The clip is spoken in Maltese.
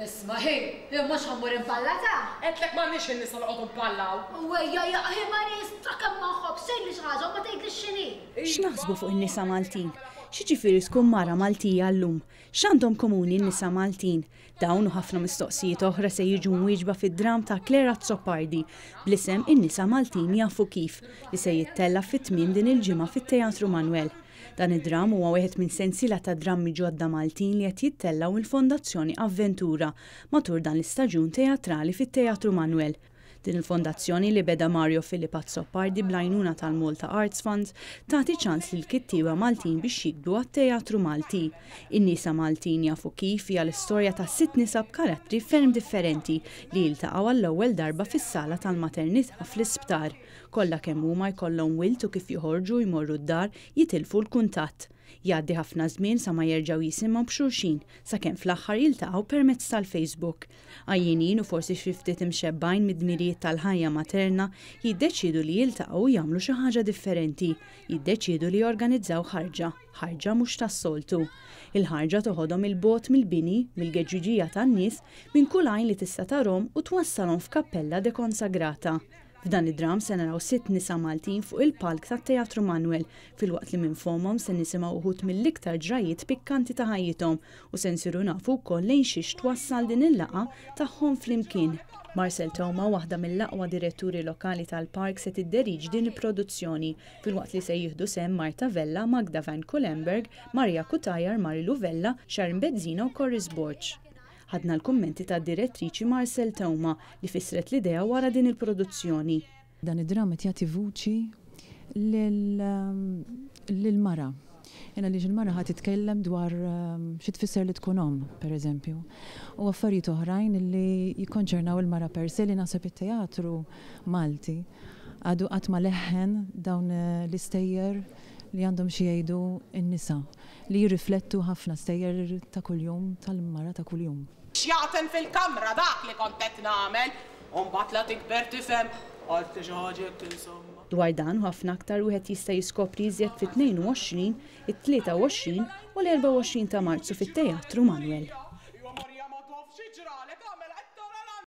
Isma' imma x'ħammur impallata? Għedlek ma nix in-nisa l-qodu ballaw. Wejja, ma nista kemm maħob sejn li xaħġa ma tgħidlix x'inhi. X'naħsbu fuq in-nisa Maltin? X'jiġifieri tkun mara Maltija llum? X'għandhom komuni n-nisa Maltin? Dawn u ħafna mistoqsijiet oħra se jiġu mwieġba fid-dram ta' Klera Zoppardi bl-isem In-nisa Maltin jafu kif li se jittella fit-tmiem din il-ġimgħa fit-Teatru Manwel. Dan id-dram huwa wieħed minn sensiela ta' drammi ġodda Maltin li qed jittellaw il-Fondazzjoni Avventura matul dan l-istaġun teatrali fit-Teatru Manwel. Din il-fondazzjoni li beda Mario Filippa Zoppardi bl-għajnuna tal-Malta Arts Funds tagħti ċans lil kittieba Maltin biex jikbru għat-Teatru Malti. In-nisa Maltin jafu kif hija l-istorja ta' 6 nisa b'karattri ferm differenti li jiltaqgħu għall-ewwel darba fis-sala tal-maternità fl-isptar. Kollha kemm huma jkollhom wilt u kif joħorġu jmorru d-dar jitilfu l-kuntatt. Jgħaddi ħafna żmien sa ma jerġgħu jisimgħu b'xulxin sakemm fl-aħħar jiltaqgħu permezz tal-Facebook. Għajjinin u forsi xi ftit imxebbajn mid-dmirijiet tal-ħajja materna jiddeċiedu li jiltaqgħu jagħmlu xi ħaġa differenti, jiddeċiedu li jorganizzaw ħarġa mhux tas-soltu. Il-ħarġa toħodhom il-bogħod mill-bini, mill-geġġiġija tan-nies minn kull għajn li tista' tarahom u twassalhom f'kappella dekonsagrata. F'dan id-dram se naraw 6 nisa Maltin fuq il-palk tat-Teatru Manwel filwaqt li minn fomhom se nisimgħu wħud mill-iktar ġrajiet pikkanti ta' ħajjithom u se nsiru nafu wkoll lejn xiex twassal din il-laqgħa tagħhom flimkien. Marcel Thoma, waħda mill-aqwa diretturi lokali tal-park, se tidderiġ din il-produzzjoni filwaqt li se jieħdu sehem Marta Vella, Magda Van Kulenberg, Marja Kutajar, Marilu Vella, Sharon Bezzina u Corris Borch. Ħadna l-kummenti ta' direttriċi Marcel Thoma li fissret l-idea wara din il-produzzjoni. Dan id-dram qed jagħti vuċi lil-mara. Jena li il-mara ħad titkellem dwar xi tfisser li tkun omm, pereżempju. U affarijiet oħrajn li jikkonċernaw il-mara per se li naħseb it-teatru Malti għadu qatt ma leħħen dawn l-istejjer li għandhom xi jgħidu n-nisa li jirriflettu ħafna stejjer ta' kuljum tal-mara ta' kuljum. X'jagħten fil-kamra dak li kont qed nagħmel, u mbagħad la tikber tifhem għalt xi ħaġa insomma. Dwar dan u ħafna aktar wieħed jista' jiskopri iżjed fit-22, it-23 u l-24 ta' Marzu fit-Teatru Manwel.